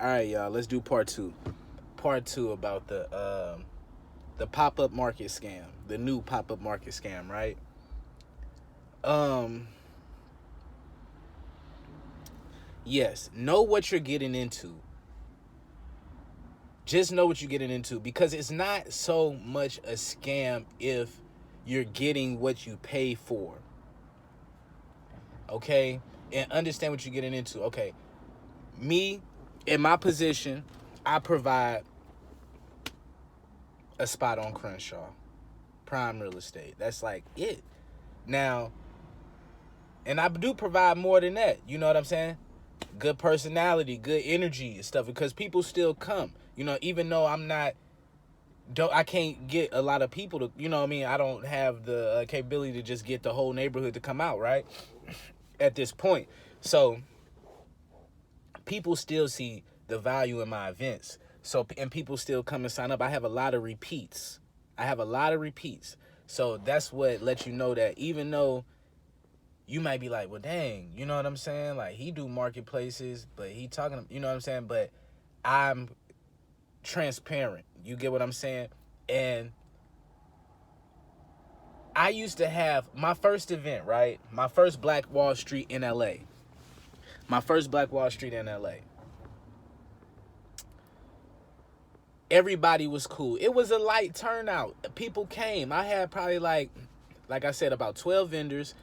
All right, y'all. Let's do part two. Part two about the pop up market scam, the new pop up market scam, right? Um, yes. Know what you're getting into. Just know what you're getting into because it's not so much a scam if you're getting what you pay for. Okay, and understand what you're getting into. Okay, me in my position, I provide a spot on Crenshaw, prime real estate. That's like it. Now, and I do provide more than that. You know what I'm saying? Good personality, good energy and stuff because people still come. You know, even though I can't get a lot of people to, you know what I mean? I don't have the capability to just get the whole neighborhood to come out, right? At this point. So, people still see the value in my events. So, and people still come and sign up. I have a lot of repeats. So, that's what lets you know that even though you might be like, well, dang, you know what I'm saying? Like, he do marketplaces, but he talking, you know what I'm saying? But I'm transparent. You get what I'm saying? And I used to have my first event, right? My first Black Wall Street in LA. Everybody was cool. It was a light turnout. People came. I had probably like I said, about 12 vendors.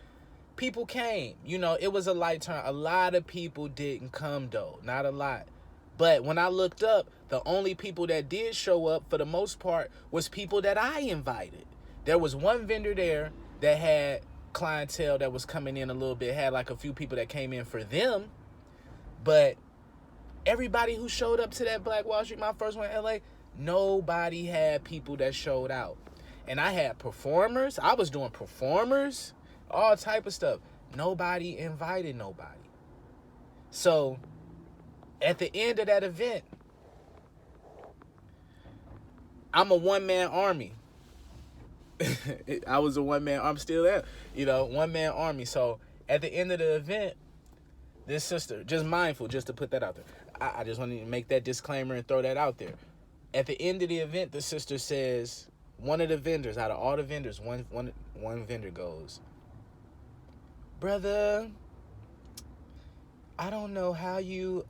People came. You know, it was a light turnout. A lot of people didn't come though. Not a lot. But when I looked up, the only people that did show up for the most part was people that I invited. There was one vendor there that had clientele that was coming in a little bit, had like a few people that came in for them. But everybody who showed up to that Black Wall Street, my first one in LA, nobody had people that showed out. And I had performers. I was doing performers, all type of stuff. Nobody invited nobody. So at the end of that event, I'm a one-man army. I was a one-man, I'm still there, one-man army. So at the end of the event, this sister, just mindful, just to put that out there. I just wanted to make that disclaimer and throw that out there. At the end of the event, the sister says, one of the vendors, out of all the vendors, one vendor goes, brother, I don't know how you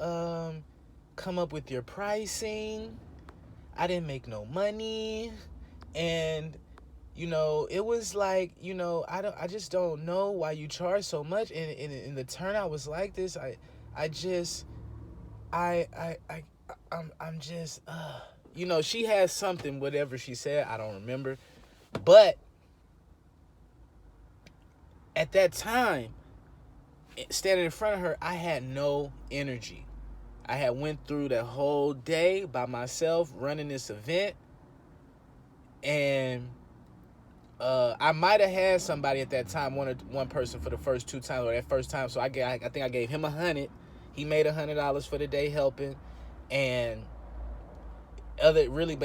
come up with your pricing. I didn't make no money. And it was like, I just don't know why you charge so much. And the turnout was like this. I'm just, she has something, whatever she said, I don't remember. But at that time, standing in front of her, I had no energy. I had went through the whole day by myself running this event. And I might have had somebody at that time, one person for the first two times or that first time. So I think I gave him $100. He made $100 for the day helping, and but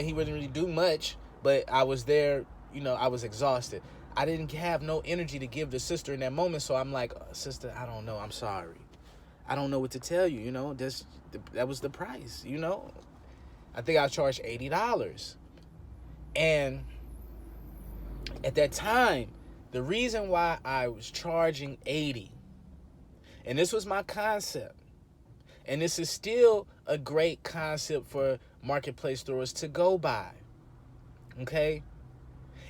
he wouldn't really do much. But I was there, I was exhausted. I didn't have no energy to give the sister in that moment. So I'm like, sister, I don't know. I'm sorry. I don't know what to tell you. That was the price. I think I charged $80, and at that time, the reason why I was charging $80, and this was my concept, and this is still a great concept for marketplace throwers to go by, okay?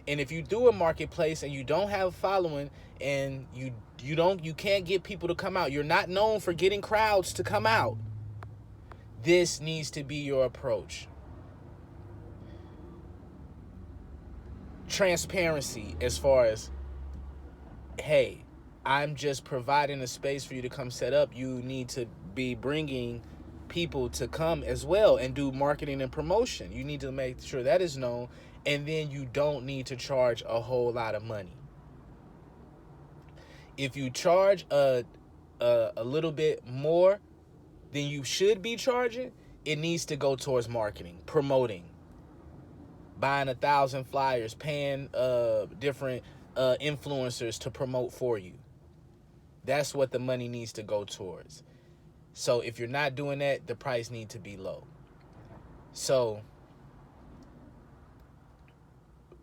And if you do a marketplace and you don't have a following and you can't get people to come out, you're not known for getting crowds to come out, this needs to be your approach. Transparency as far as, hey, I'm just providing a space for you to come set up. You need to be bringing people to come as well and do marketing and promotion. You need to make sure that is known, and then you don't need to charge a whole lot of money. If you charge a little bit more than you should be charging, it needs to go towards marketing, promoting, buying 1,000 flyers, paying different influencers to promote for you. That's what the money needs to go towards. So if you're not doing that, the price need to be low. So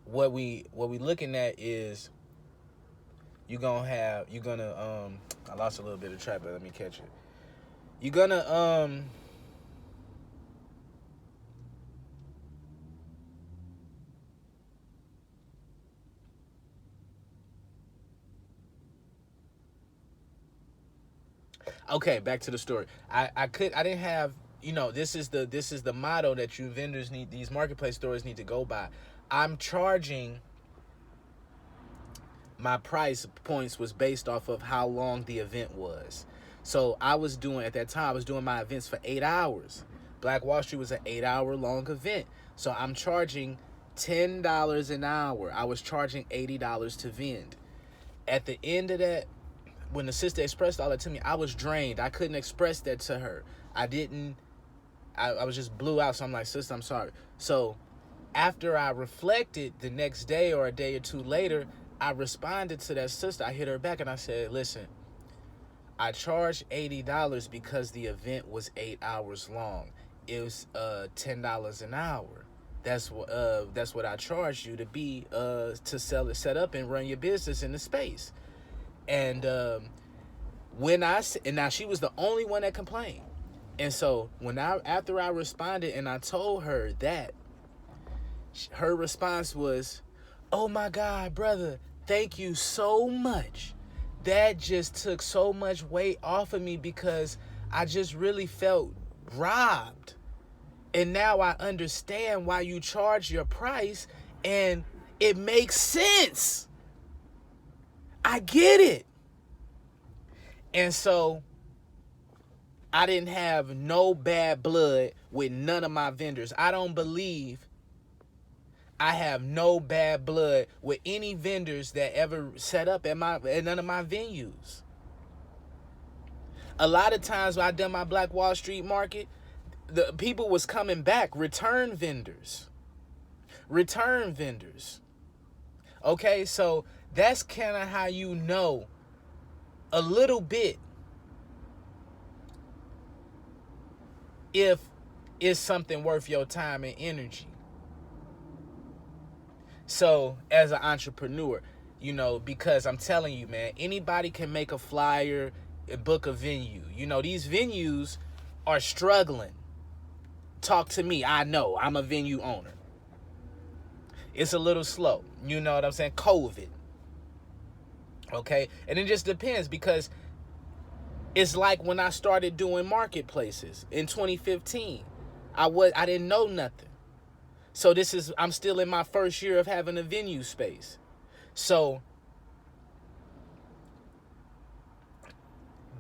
what we looking at is you're gonna I lost a little bit of track, but let me catch it. You're gonna okay, back to the story. I didn't have, this is the motto that you vendors need, these marketplace stores need to go by. I'm charging, my price points was based off of how long the event was. So I was doing, at that time, I was doing my events for 8 hours. Black Wall Street was an 8-hour long event. So I'm charging $10 an hour. I was charging $80 to vend. At the end of that, when the sister expressed all that to me, I was drained. I couldn't express that to her. I was just blew out. So I'm like, sister, I'm sorry. So after I reflected the next day or a day or two later, I responded to that sister. I hit her back and I said, listen, I charged $80 because the event was 8 hours long. It was $10 an hour. That's what I charged you to be to sell it, set up, and run your business in the space. And and now she was the only one that complained. And so after I responded and I told her that, her response was, oh my God, brother, thank you so much. That just took so much weight off of me because I just really felt robbed. And now I understand why you charge your price, and it makes sense. I get it. And so I didn't have no bad blood with none of my vendors. I don't believe I have no bad blood with any vendors that ever set up at none of my venues. A lot of times when I done my Black Wall Street market, the people was coming back, return vendors. Okay, so that's kind of how you know a little bit if it's something worth your time and energy. So as an entrepreneur, because I'm telling you, man, anybody can make a flyer and book a venue. These venues are struggling. Talk to me. I know. I'm a venue owner. It's a little slow. You know what I'm saying? COVID. Okay? And it just depends, because it's like when I started doing marketplaces in 2015. I didn't know nothing. So I'm still in my first year of having a venue space. So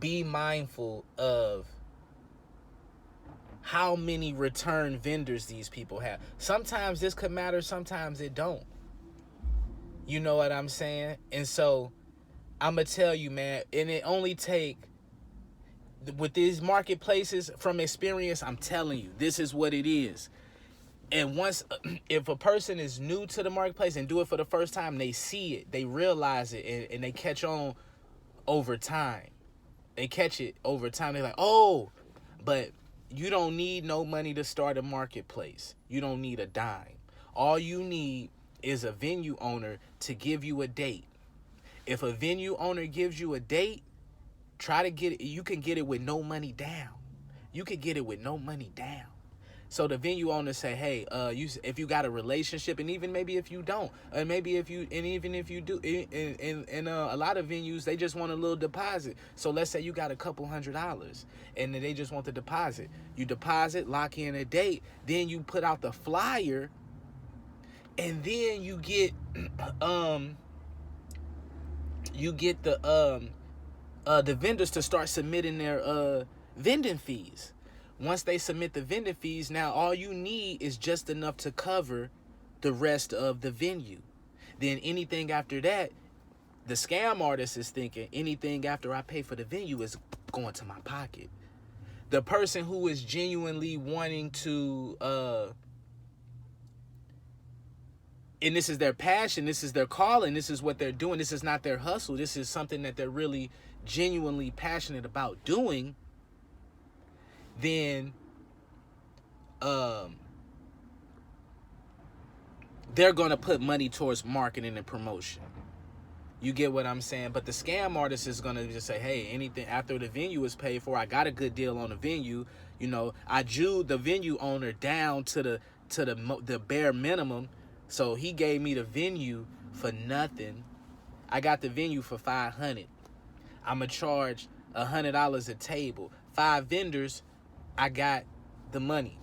be mindful of how many return vendors these people have. Sometimes this could matter, sometimes it don't. You know what I'm saying? And so I'm going to tell you, man, and it only take, with these marketplaces, from experience, I'm telling you, this is what it is. And once, if a person is new to the marketplace and do it for the first time, they see it, they realize it, and they catch on over time. They catch it over time. They're like, oh, but you don't need no money to start a marketplace. You don't need a dime. All you need is a venue owner to give you a date. If a venue owner gives you a date, try to get it. You can get it with no money down. So the venue owner say, hey, if you got a relationship, and even maybe if you don't, and even if you do, and a lot of venues, they just want a little deposit. So let's say you got a couple $100, and they just want the deposit. You deposit, lock in a date, then you put out the flyer, and then you get the vendors to start submitting their vending fees. Once they submit the vending fees, now all you need is just enough to cover the rest of the venue. Then anything after that, the scam artist is thinking, anything after I pay for the venue is going to my pocket. The person who is genuinely wanting to, and this is their passion, this is their calling, this is what they're doing, this is not their hustle, this is something that they're really genuinely passionate about doing, then they're going to put money towards marketing and promotion. You get what I'm saying? But the scam artist is going to just say, hey, anything after the venue is paid for, I got a good deal on the venue. You know, I drew the venue owner down to the bare minimum. So he gave me the venue for nothing. I got the venue for $500. I'm going to charge $100 a table. 5 vendors, I got the money.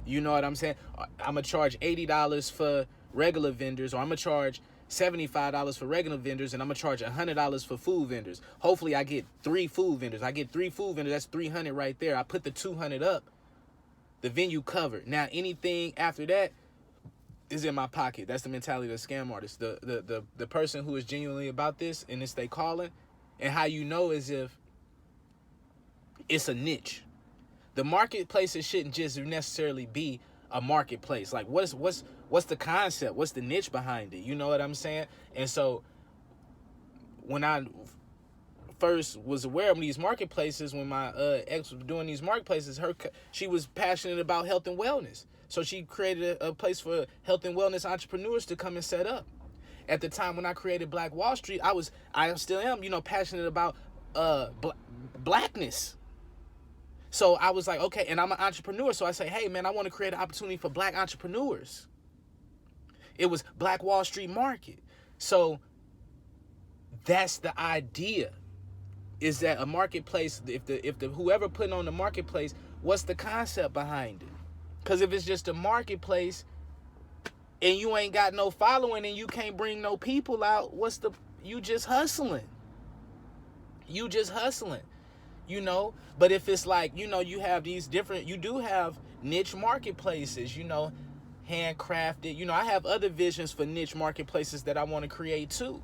You know what I'm saying? I'm going to charge $80 for regular vendors, or I'm going to charge $75 for regular vendors, and I'm going to charge $100 for food vendors. Hopefully I get 3 food vendors. I get 3 food vendors, that's $300 right there. I put the $200 up, the venue covered. Now anything after that is in my pocket. That's the mentality of the scam artist. The person who is genuinely about this, and it's they calling, and how you know is if it's a niche. The marketplaces shouldn't just necessarily be a marketplace. Like what's the concept? What's the niche behind it? You know what I'm saying? And so when I first was aware of these marketplaces, when my ex was doing these marketplaces, she was passionate about health and wellness. So she created a place for health and wellness entrepreneurs to come and set up. At the time when I created Black Wall Street, I still am, you know, passionate about blackness. So I was like, okay, and I'm an entrepreneur. So I say, hey, man, I want to create an opportunity for black entrepreneurs. It was Black Wall Street Market. So that's the idea, is that a marketplace, if the whoever putting on the marketplace, what's the concept behind it? Because if it's just a marketplace and you ain't got no following and you can't bring no people out, you just hustling. You just hustling. You know, but if it's like, you know, you have these different, you do have niche marketplaces, you know, handcrafted, you know, I have other visions for niche marketplaces that I want to create too.